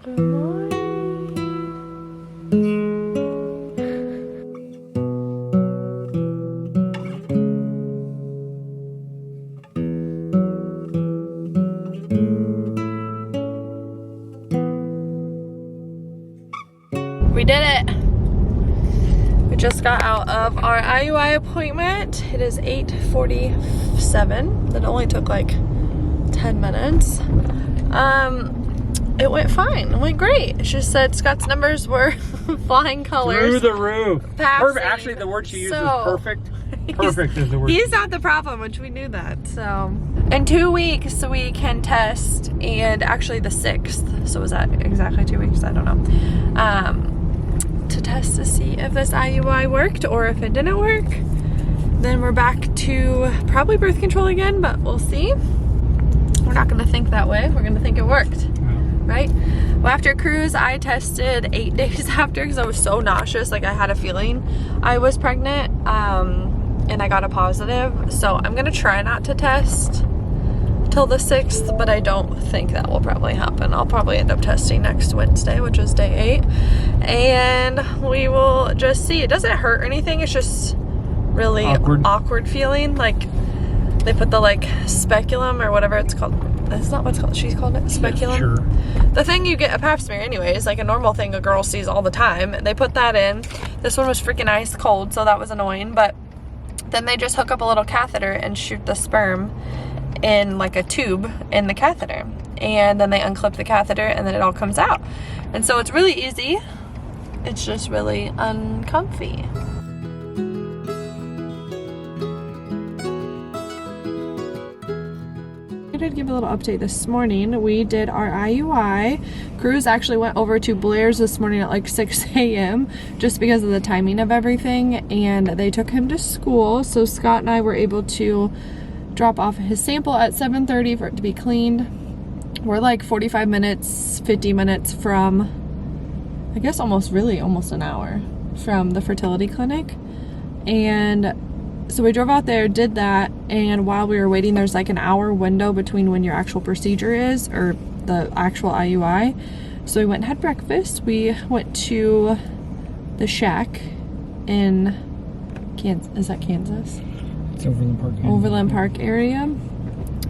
Good morning. We did it. We just got out of our IUI appointment. It is 8:47. That only took like 10 minutes. It went fine. It went great. She said Scott's numbers were flying colors. Through the roof. Passing. Perfect. Actually, the word she used was perfect. Perfect is the word. He's not the problem, which we knew that. So, in 2 weeks we can test, and actually the 6th. So was that exactly 2 weeks? I don't know. To test to see if this IUI worked or if it didn't work. Then we're back to probably birth control again, but we'll see. We're not gonna think that way. We're gonna think it worked. Right? Well, after cruise, I tested 8 days after because I was so nauseous. Like I had a feeling I was pregnant, and I got a positive. So I'm gonna try not to test till the 6th, but I don't think that will probably happen. I'll probably end up testing next Wednesday, which is day 8, and we will just see. It doesn't hurt or anything. It's just really awkward feeling. Like they put the like speculum or whatever it's called. That's not what's called. She's called it speculum. Sure. The thing you get a pap smear anyways, like a normal thing a girl sees all the time. They put that in. This one was freaking ice cold, so that was annoying. But then they just hook up a little catheter and shoot the sperm in like a tube in the catheter. And then they unclip the catheter and then it all comes out. And so it's really easy. It's just really uncomfy. I did give a little update this morning. We did our IUI. Cruz actually went over to Blair's this morning at like 6 a.m. just because of the timing of everything, and they took him to school. So Scott and I were able to drop off his sample at 7:30 for it to be cleaned. We're like 45 minutes, 50 minutes from, I guess almost an hour from the fertility clinic. And so we drove out there, did that, and while we were waiting, there's like an hour window between when your actual procedure is, or the actual IUI. So we went and had breakfast. We went to the Shack in Kansas. Is that Kansas? It's Overland Park. Overland Park area.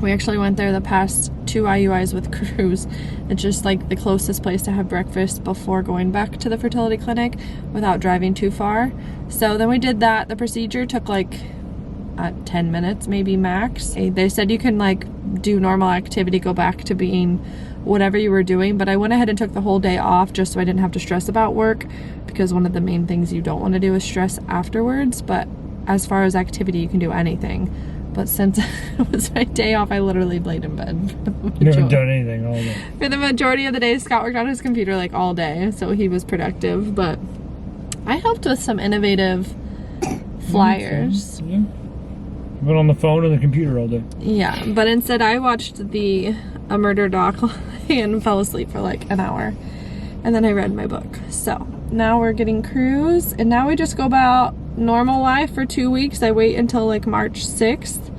We actually went there the past 2 IUIs with Cruz. It's just like the closest place to have breakfast before going back to the fertility clinic without driving too far. So then we did that. The procedure took like 10 minutes maybe max. They said you can like do normal activity, go back to being whatever you were doing, but I went ahead and took the whole day off just so I didn't have to stress about work, because one of the main things you don't want to do is stress afterwards. But as far as activity, you can do anything. But since it was my day off, I literally laid in bed. You haven't done anything all day. For the majority of the day, Scott worked on his computer like all day, so he was productive. But I helped with some innovative flyers. Yeah. I've been on the phone and the computer all day. Yeah, but instead I watched A Murder Doc and fell asleep for like an hour. And then I read my book. So now we're getting Cruz, and now we just go about normal life for 2 weeks. I wait until like March 6th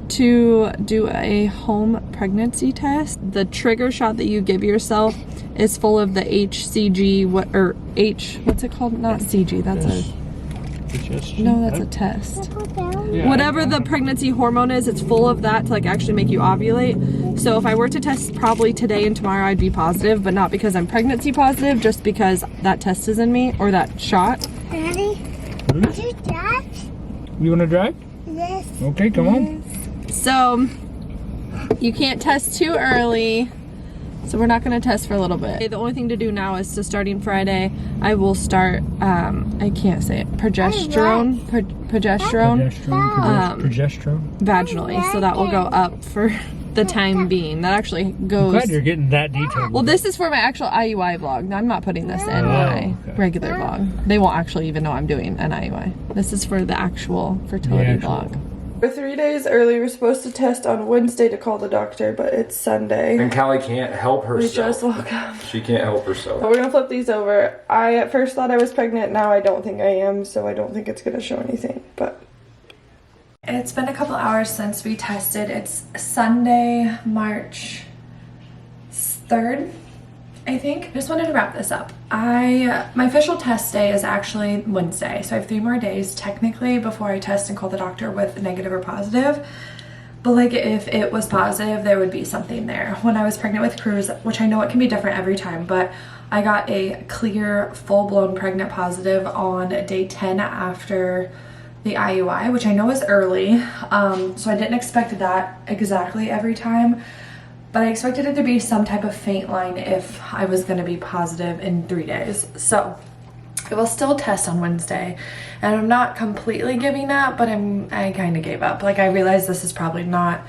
to do a home pregnancy test. The trigger shot that you give yourself is full of the HCG, what's it called? Not CG, that's no, that's a test. Yeah, whatever the pregnancy hormone is, it's full of that to like actually make you ovulate. So if I were to test probably today and tomorrow, I'd be positive, but not because I'm pregnancy positive, just because that test is in me, or that shot. Daddy, would you drive? You want to drive? Yes. Okay, come on. So you can't test too early, so we're not going to test for a little bit. The only thing to do now is to starting Friday, I will start, I can't say it, progesterone vaginally. So that will go up for the time being. That actually goes. I'm glad you're getting that detailed. Well, this is for my actual IUI vlog. I'm not putting this in my regular vlog. They won't actually even know I'm doing an IUI. This is for the actual fertility vlog. We're 3 days early. We're supposed to test on Wednesday to call the doctor, but it's Sunday. And Calli can't help herself. We just woke up. She can't help herself. But we're gonna flip these over. I at first thought I was pregnant. Now I don't think I am, so I don't think it's gonna show anything. But it's been a couple hours since we tested. It's Sunday, March 3rd. I think I just wanted to wrap this up. My official test day is actually Wednesday, so I have 3 more days technically before I test and call the doctor with negative or positive. But like if it was positive, there would be something there. When I was pregnant with Cruz, which I know it can be different every time, but I got a clear full-blown pregnant positive on day 10 after the IUI, which I know is early. So I didn't expect that exactly every time, but I expected it to be some type of faint line if I was going to be positive in 3 days. So I will still test on Wednesday, and I'm not completely giving up, but I kind of gave up. Like I realized this is probably not,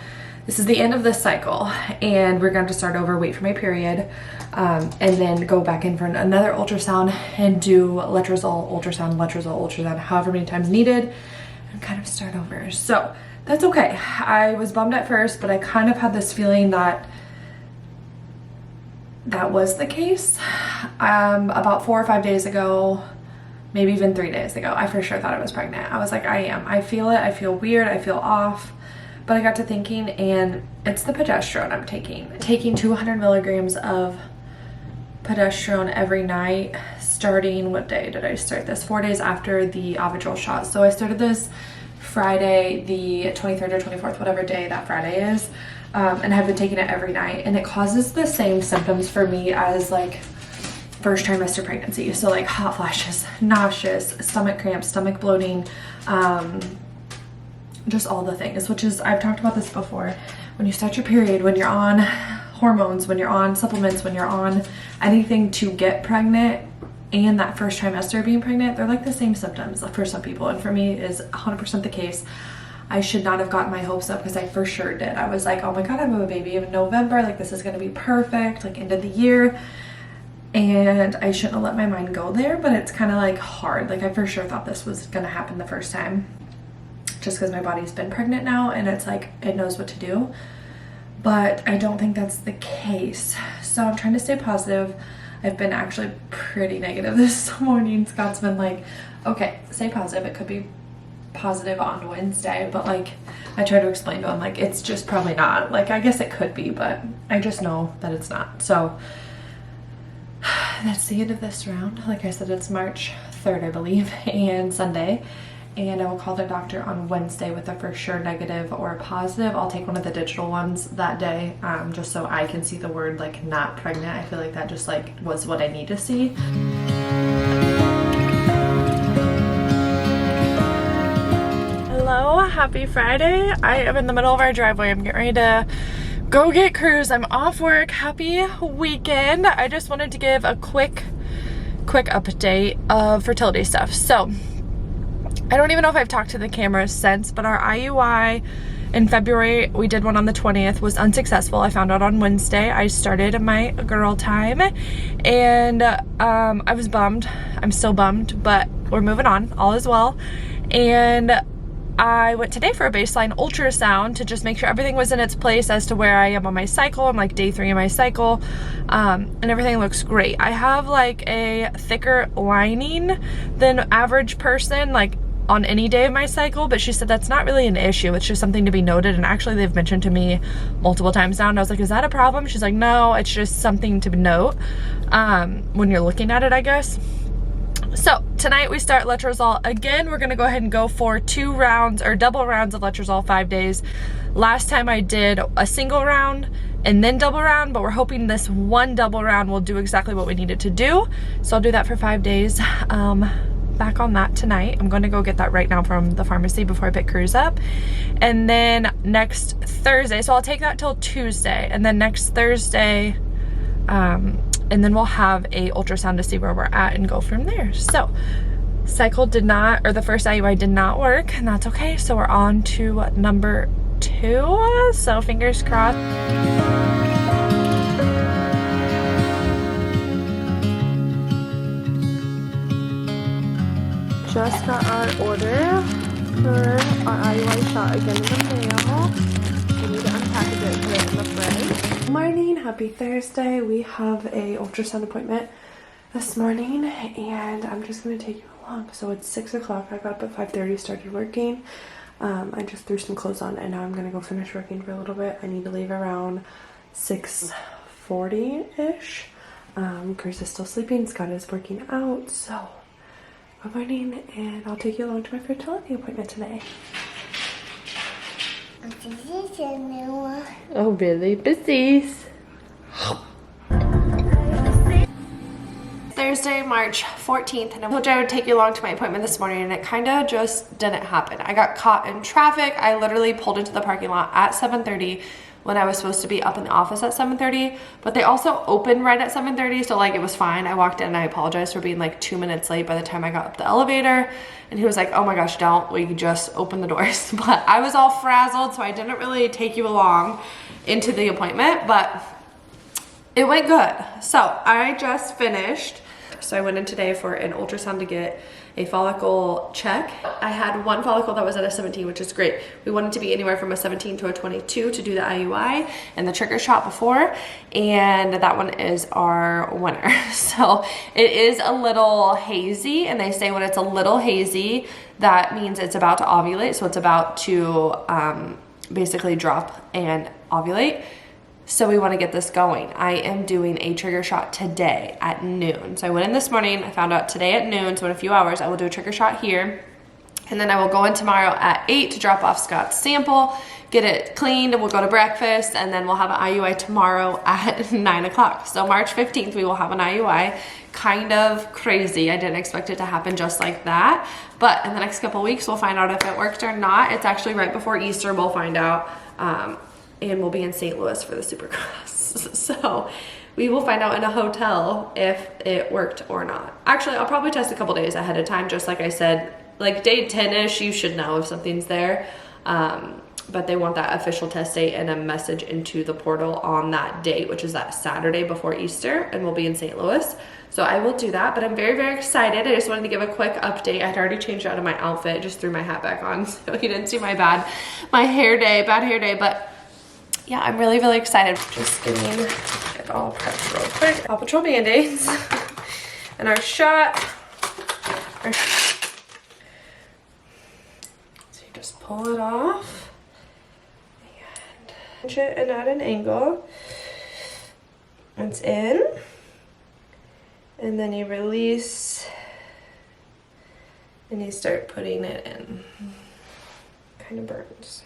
this is the end of this cycle, and we're going to start over, wait for my period, and then go back in for another ultrasound and do letrozole, ultrasound, however many times needed, and kind of start over. So that's okay. I was bummed at first, but I kind of had this feeling that that was the case. About 4 or 5 days ago, maybe even 3 days ago, I for sure thought I was pregnant. I was like, I am. I feel it. I feel weird. I feel off. But I got to thinking, and it's the progesterone I'm taking. Taking 200 milligrams of progesterone every night, starting, what day did I start this? 4 days after the Avidrol shot. So I started this Friday, the 23rd or 24th, whatever day that Friday is. And have been taking it every night, and it causes the same symptoms for me as like first trimester pregnancy. So like hot flashes, nauseous, stomach cramps, stomach bloating, just all the things, which is, I've talked about this before. When you start your period, when you're on hormones, when you're on supplements, when you're on anything to get pregnant, and that first trimester of being pregnant, they're like the same symptoms for some people, and for me is 100% the case. I should not have gotten my hopes up, because I for sure did. I was like, oh my god, I have a baby in November, like this is gonna be perfect, like end of the year. And I shouldn't have let my mind go there, but it's kind of like hard. Like I for sure thought this was gonna happen the first time, just because my body's been pregnant now and it's like it knows what to do. But I don't think that's the case. So I'm trying to stay positive. I've been actually pretty negative this morning. Scott's been like, okay, stay positive. It could be positive on Wednesday, but like I try to explain to him like it's just probably not. Like I guess it could be, but I just know that it's not. So that's the end of this round. Like I said, it's March 3rd, I believe, and Sunday, and I will call the doctor on Wednesday with a for sure negative or a positive. I'll take one of the digital ones that day, just so I can see the word like not pregnant. I feel like that just like was what I need to see. Hello, happy Friday. I am in the middle of our driveway. I'm getting ready to go get Cruz. I'm off work. Happy weekend. I just wanted to give a quick update of fertility stuff. So I don't even know if I've talked to the camera since, but our IUI in February, we did one on the 20th, was unsuccessful. I found out on Wednesday. I started my girl time, and I was bummed. I'm still bummed, but we're moving on. All is well. And I went today for a baseline ultrasound to just make sure everything was in its place as to where I am on my cycle. I'm like day 3 of my cycle, and everything looks great. I have like a thicker lining than average person, like on any day of my cycle, but she said that's not really an issue. It's just something to be noted, and actually they've mentioned to me multiple times now, and I was like, is that a problem? She's like, no, it's just something to note when you're looking at it, I guess. So tonight we start letrozole again. We're gonna go ahead and go for 2 rounds or double rounds of letrozole, 5 days. Last time I did a single round and then double round, but we're hoping this one double round will do exactly what we needed to do. So I'll do that for 5 days. Back on that tonight. I'm gonna go get that right now from the pharmacy before I pick Cruz up. And then next Thursday, so I'll take that till Tuesday, and then next Thursday, and then we'll have a ultrasound to see where we're at and go from there. So cycle did not, or the first IUI did not work, and that's okay. So we're on to number 2, so fingers crossed. Just got our order for our IUI shot again in the mail. We need to unpackage it and put it in the fridge. Morning, happy Thursday. We have a ultrasound appointment this morning, and I'm just gonna take you along. So it's 6 o'clock. I got up at 5:30, started working. I just threw some clothes on, and now I'm gonna go finish working for a little bit. I need to leave around 6:40-ish. Chris is still sleeping, Scott is working out, so good morning, and I'll take you along to my fertility appointment today. Oh, really? Busies. Thursday, March 14th, and I told you I would take you along to my appointment this morning, and it kind of just didn't happen. I got caught in traffic. I literally pulled into the parking lot at 7:30 when I was supposed to be up in the office at 7:30, but they also opened right at 7:30, so like it was fine. I walked in and I apologized for being like 2 minutes late by the time I got up the elevator, and he was like, oh my gosh, don't, we just open the doors. But I was all frazzled, so I didn't really take you along into the appointment, but it went good. So I just finished. So I went in today for an ultrasound to get a follicle check. I had one follicle that was at a 17, which is great. We wanted to be anywhere from a 17 to a 22 to do the IUI and the trigger shot before, and that one is our winner. So it is a little hazy, and they say when it's a little hazy, that means it's about to ovulate, so it's about to basically drop and ovulate. So we want to get this going. I am doing a trigger shot today at noon. So I went in this morning, I found out today at noon, so in a few hours I will do a trigger shot here. And then I will go in tomorrow at 8 to drop off Scott's sample, get it cleaned, and we'll go to breakfast, and then we'll have an IUI tomorrow at 9 o'clock. So March 15th we will have an IUI. Kind of crazy. I didn't expect it to happen just like that. But in the next couple weeks we'll find out if it worked or not. It's actually right before Easter, we'll find out. And we'll be in St. Louis for the Supercross. So we will find out in a hotel if it worked or not. Actually, I'll probably test a couple days ahead of time, just like I said, like day 10-ish, you should know if something's there. But they want that official test date and a message into the portal on that date, which is that Saturday before Easter, and we'll be in St. Louis. So I will do that, but I'm very, very excited. I just wanted to give a quick update. I had already changed out of my outfit, just threw my hat back on, so you didn't see my bad hair day, but yeah, I'm really, really excited. Just getting it all prepped real quick. Paw Patrol Band-Aids and our shot. So you just pull it off and pinch it and at an angle. It's in. And then you release and you start putting it in. Kind of burns.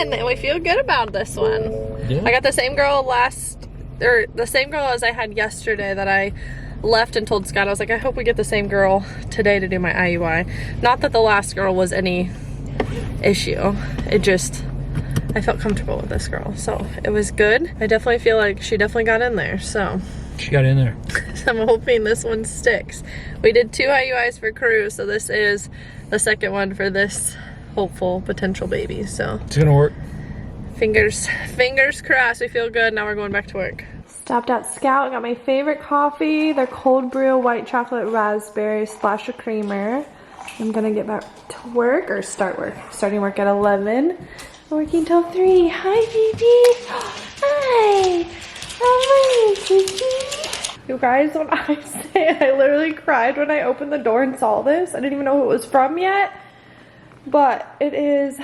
And we feel good about this one. Yeah. I got the same girl the same girl as I had yesterday that I left and told Scott. I was like, I hope we get the same girl today to do my IUI. Not that the last girl was any issue. It just, I felt comfortable with this girl. So it was good. I definitely feel like she definitely got in there. So she got in there. So I'm hoping this one sticks. We did 2 IUIs for Crew, so this is the second one for this hopeful potential baby. So it's gonna work. Fingers crossed. We feel good. Now we're going back to work. Stopped at Scout, got my favorite coffee, their cold brew white chocolate raspberry splash of creamer. I'm gonna get back to work, or starting work at 11, working till 3. Hi baby. Hi. How are you, Kiki? You guys, when I say I literally cried when I opened the door and saw this. I didn't even know who it was from yet, but it is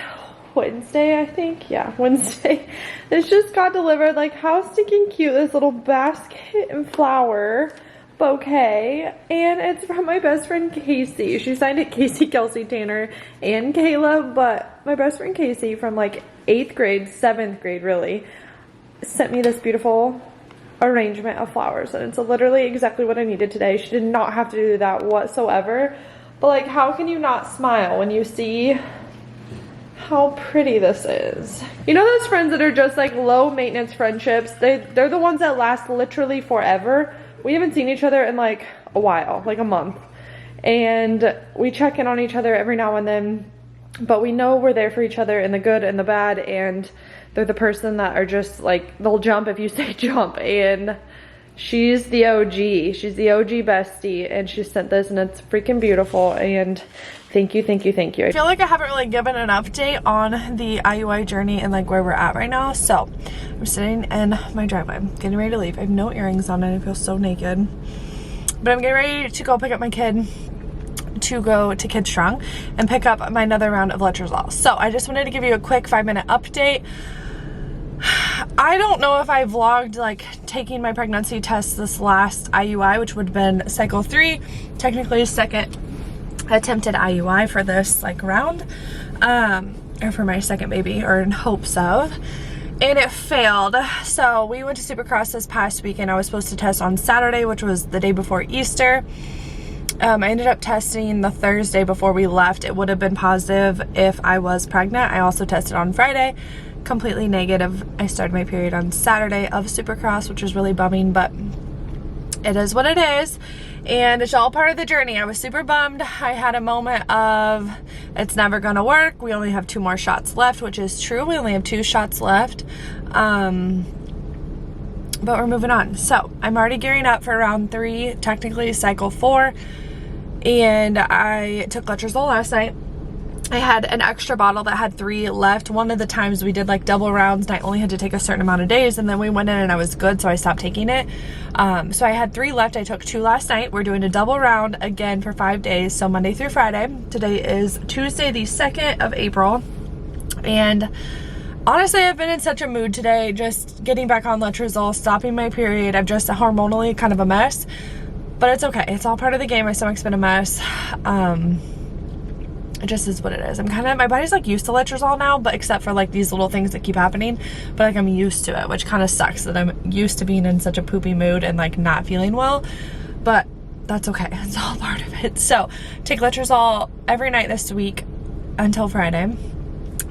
Wednesday, I think. Yeah, Wednesday. This just got delivered. Like, how stinking cute, this little basket and flower bouquet. And it's from my best friend Casey. She signed it Casey, Kelsey, Tanner, and Kayla, but my best friend Casey from like 8th grade, 7th grade really, sent me this beautiful arrangement of flowers, and it's literally exactly what I needed today. She did not have to do that whatsoever, but like, how can you not smile when you see how pretty this is? You know those friends that are just like low maintenance friendships? They're the ones that last literally forever. We haven't seen each other in like a while, like a month, and we check in on each other every now and then, but we know we're there for each other in the good and the bad, and they're the person that are just like, they'll jump if you say jump. And she's the OG. She's the OG bestie, and she sent this, and it's freaking beautiful. And Thank you, thank you, thank you. I feel like I haven't really given an update on the IUI journey and like where we're at right now. So I'm sitting in my driveway, getting ready to leave. I have no earrings on and I feel so naked. But I'm getting ready to go pick up my kid to go to Kid Strong and pick up my another round of letrozole. So I just wanted to give you a quick 5-minute update. I don't know if I vlogged like taking my pregnancy test this last IUI, which would have been cycle 3, technically second attempted IUI for this like round, or for my second baby, or in hopes of, and it failed. So we went to Supercross this past weekend. I was supposed to test on Saturday, which was the day before Easter. I ended up testing the Thursday before we left. It would have been positive if I was pregnant. I also tested on Friday, completely negative. I started my period on Saturday of Supercross, which was really bumming, but it is what it is, and it's all part of the journey. I was super bummed. I had a moment of, it's never gonna work. We only have 2 more shots left, which is true. We only have 2 shots left, but we're moving on. So I'm already gearing up for round 3, technically cycle 4, and I took letrozole last night. I had an extra bottle that had 3 left. One of the times we did like double rounds and I only had to take a certain amount of days, and then we went in and I was good, so I stopped taking it. So I had 3 left. I took 2 last night. We're doing a double round again for 5 days, so Monday through Friday. Today is Tuesday the 2nd of April, and honestly I've been in such a mood today, just getting back on letrozole, stopping my period. I'm just hormonally kind of a mess, but it's okay. It's all part of the game. My stomach's been a mess. It just is what it is. I'm kind of, my body's like used to letrozole now, but except for like these little things that keep happening, but like I'm used to it, which kind of sucks that I'm used to being in such a poopy mood and like not feeling well, but that's okay. It's all part of it. So take letrozole every night this week until Friday.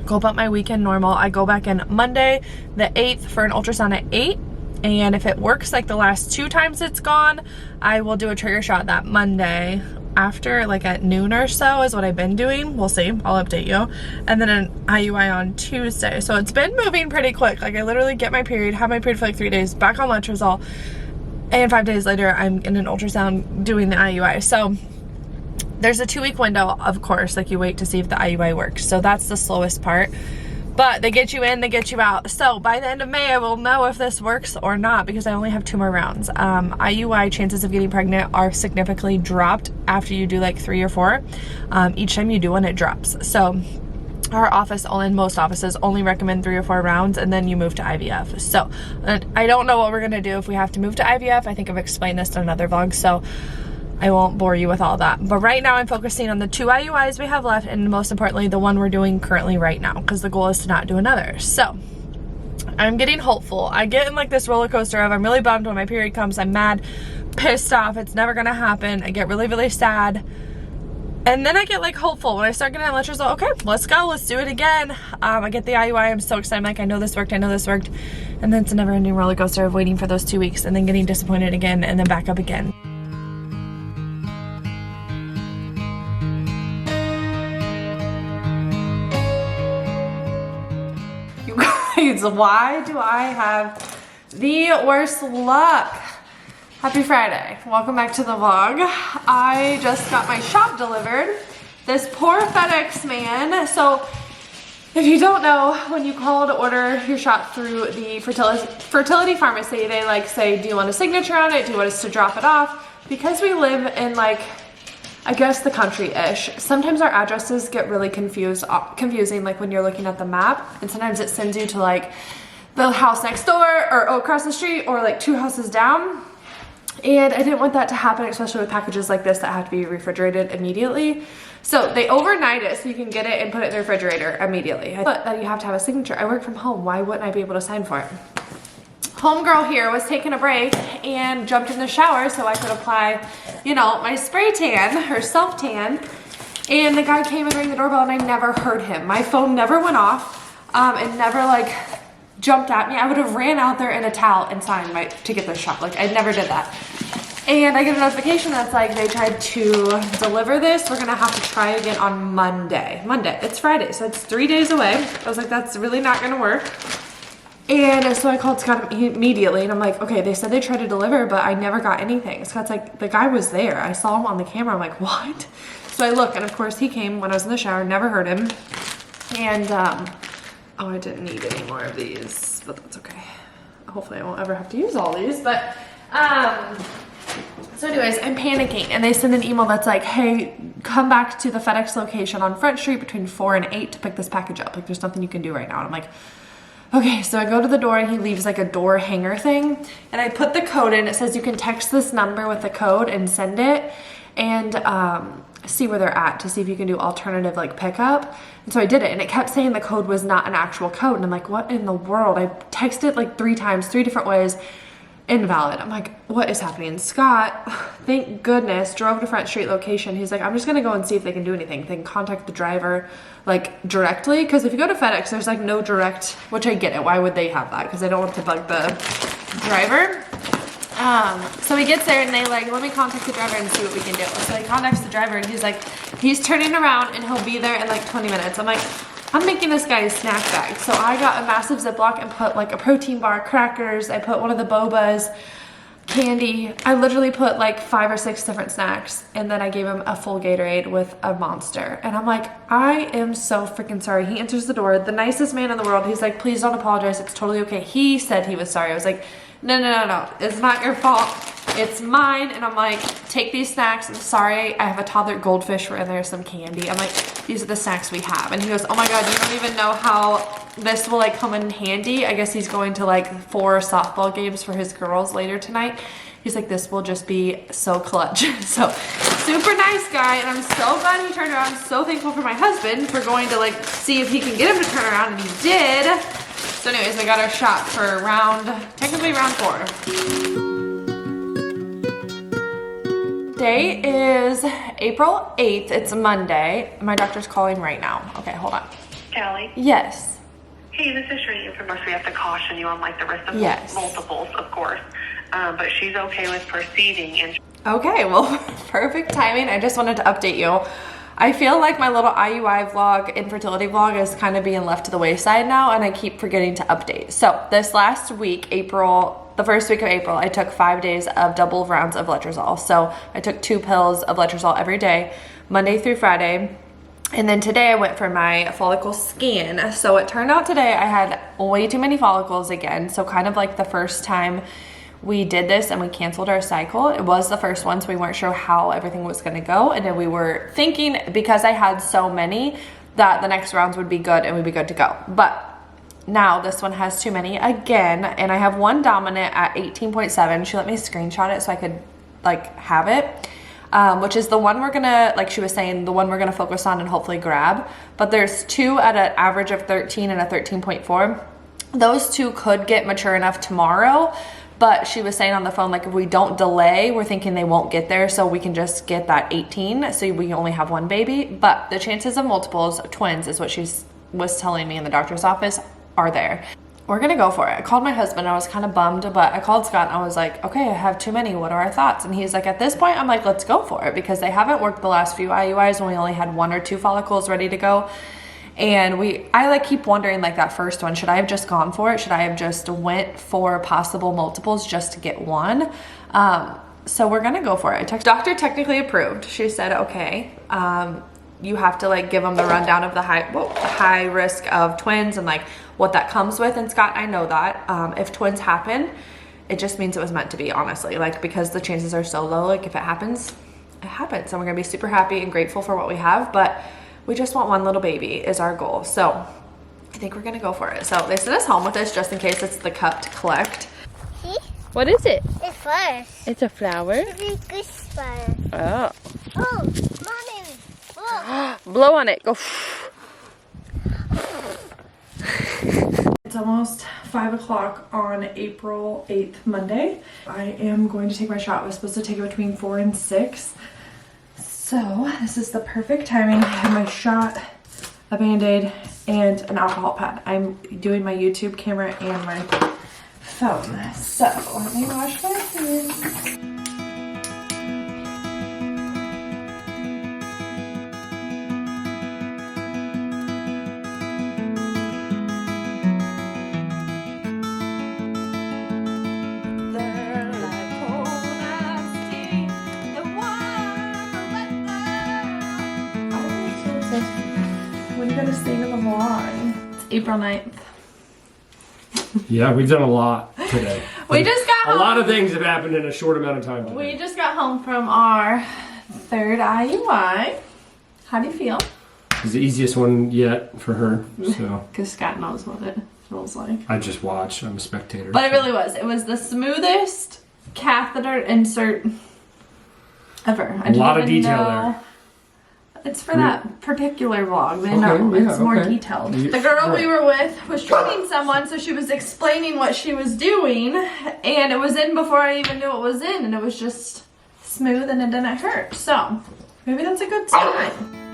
Go about my weekend normal. I go back in Monday the 8th for an ultrasound at 8. And if it works like the last 2 times it's gone, I will do a trigger shot that Monday after, like at noon or so is what I've been doing. We'll see, I'll update you. And then an IUI on Tuesday. So it's been moving pretty quick. Like I literally get my period, have my period for like 3 days, back on letrozole, and 5 days later I'm in an ultrasound doing the IUI. So there's a 2-week window, of course, like you wait to see if the IUI works. So that's the slowest part. But they get you in, they get you out. So by the end of May, I will know if this works or not, because I only have 2 more rounds. IUI chances of getting pregnant are significantly dropped after you do like 3 or 4. Each time you do one, it drops. So our office, and most offices, only recommend 3 or 4 rounds, and then you move to IVF. So I don't know what we're gonna do if we have to move to IVF. I think I've explained this in another vlog, so I won't bore you with all that. But right now I'm focusing on the 2 IUIs we have left, and most importantly, the one we're doing currently right now, because the goal is to not do another. So I'm getting hopeful. I get in like this roller coaster of I'm really bummed when my period comes. I'm mad, pissed off, it's never gonna happen. I get really, really sad. And then I get like hopeful when I start getting letrozole. Okay, let's go, let's do it again. I get the IUI, I'm so excited. I'm like, I know this worked, I know this worked. And then it's a never ending roller coaster of waiting for those 2 weeks and then getting disappointed again and then back up again. Why do I have the worst luck? Happy Friday. Welcome back to the vlog. I just got my shop delivered. This poor FedEx man. So if you don't know, when you call to order your shot through the fertility pharmacy, they like say, do you want a signature on it? Do you want us to drop it off? Because we live in like, I guess the country-ish, sometimes our addresses get really confusing, like when you're looking at the map, and sometimes it sends you to like the house next door or across the street or like 2 houses down. And I didn't want that to happen, especially with packages like this that have to be refrigerated immediately. So they overnight it so you can get it and put it in the refrigerator immediately. But that you have to have a signature. I work from home. Why wouldn't I be able to sign for it? Homegirl here was taking a break and jumped in the shower so I could apply, you know, my spray tan, or self tan. And the guy came and rang the doorbell and I never heard him. My phone never went off and never like jumped at me. I would have ran out there in a towel and signed to get this shot. Like I never did that. And I get a notification that's like they tried to deliver this. We're gonna have to try again on Monday. It's Friday, so it's 3 days away. I was like, that's really not gonna work. And so I called Scott immediately, and I'm like, okay, they said they tried to deliver, but I never got anything. Scott's like, the guy was there. I saw him on the camera. I'm like, what? So I look, and of course he came when I was in the shower, never heard him. And, oh, I didn't need any more of these, but that's okay. Hopefully I won't ever have to use all these, but, so anyways, I'm panicking, and they send an email that's like, hey, come back to the FedEx location on Front Street between 4 and 8 to pick this package up. Like, there's nothing you can do right now. And I'm like, okay, so I go to the door, and he leaves like a door hanger thing, and I put the code in. It says you can text this number with the code and send it, and see where they're at to see if you can do alternative like pickup. And so I did it, and it kept saying the code was not an actual code, and I'm like, what in the world? I texted like 3 times, 3 different ways. Invalid. I'm like, what is happening? Scott, thank goodness, drove to Front Street location. He's like, I'm just gonna go and see if they can do anything. They can contact the driver like directly, because if you go to FedEx, there's like no direct, which I get it. Why would they have that? Because they don't want to bug the driver. So he gets there, and they like, let me contact the driver and see what we can do. So he contacts the driver, and he's like, he's turning around and he'll be there in like 20 minutes. I'm like, I'm making this guy a snack bag. So I got a massive Ziploc and put like a protein bar, crackers. I put one of the bobas, candy. I literally put like 5 or 6 different snacks, and then I gave him a full Gatorade with a Monster. And I'm like, I am so freaking sorry. He answers the door, the nicest man in the world. He's like, please don't apologize. It's totally okay. He said he was sorry. I was like, no. It's not your fault. It's mine. And I'm like, take these snacks. I'm sorry. I have a toddler goldfish in there, some candy. I'm like, these are the snacks we have. And he goes, oh my God, you don't even know how this will like come in handy. I guess he's going to like 4 softball games for his girls later tonight. He's like, this will just be so clutch. So super nice guy. And I'm so glad he turned around. I'm so thankful for my husband for going to like see if he can get him to turn around, and he did. So anyways, I got our shot for technically round 4. Today is April 8th. It's a Monday. My doctor's calling right now. Okay, hold on. Calli? Yes. Hey, this is Shirley from Nurse. We have to caution you on like the risk of multiples, of course. But she's okay with proceeding. And okay, well, perfect timing. I just wanted to update you. I feel like my little IUI vlog, infertility vlog, is kind of being left to the wayside now, and I keep forgetting to update. So this last week, the first week of April, I took 5 days of double rounds of letrozole. So I took 2 pills of letrozole every day, Monday through Friday. And then today I went for my follicle scan. So it turned out today I had way too many follicles again. So kind of like the first time we did this and we canceled our cycle. It was the first one, so we weren't sure how everything was gonna go. And then we were thinking, because I had so many, that the next rounds would be good and we'd be good to go. But now this one has too many again, and I have one dominant at 18.7. She let me screenshot it so I could like have it, which is the one we're gonna, like she was saying, the one we're gonna focus on and hopefully grab. But there's 2 at an average of 13 and a 13.4. Those 2 could get mature enough tomorrow. But she was saying on the phone, like, if we don't delay, we're thinking they won't get there, so we can just get that 18, so we only have 1 baby. But the chances of multiples, twins, is what she was telling me in the doctor's office, are there. We're gonna go for it. I called my husband. I was kind of bummed, but I called Scott, and I was like, okay, I have too many. What are our thoughts? And he's like, at this point, I'm like, let's go for it, because they haven't worked the last few IUIs when we only had 1 or 2 follicles ready to go. And I like keep wondering, like that first one, should I have just gone for it? Should I have just went for possible multiples just to get 1? So we're gonna go for it. Doctor technically approved. She said, okay, you have to like give them the rundown of the high risk of twins and like what that comes with. And Scott, I know that if twins happen, it just means it was meant to be, honestly, like, because the chances are so low. Like if it happens, it happens. And we're gonna be super happy and grateful for what we have, but we just want 1 little baby is our goal. So I think we're gonna go for it. So they sent us home with this just in case it's the cup to collect. See? What is it? It's flowers. It's a flower? It's good flowers. Oh. Oh, Mommy. Look. Blow on it. Go. It's almost 5 o'clock on April 8th, Monday. I am going to take my shot. I was supposed to take it between 4 and 6. So this is the perfect timing. I have my shot, a Band-Aid, and an alcohol pad. I'm doing my YouTube camera and my phone. So let me wash my hands. just seen in the vlog. It's April 9th. Yeah, we've done a lot today. We just got home. A lot of things have happened in a short amount of time today. We just got home from our 3rd IUI. How do you feel? It's the easiest one yet for her, so. Because Scott knows what it feels like. I just watch, I'm a spectator. But it really was. It was the smoothest catheter insert ever. A lot of detail there. It's for that particular vlog. They know it's more detailed. The girl we were with was treating someone, so she was explaining what she was doing, and it was in before I even knew it was in, and it was just smooth and it didn't hurt. So maybe that's a good sign.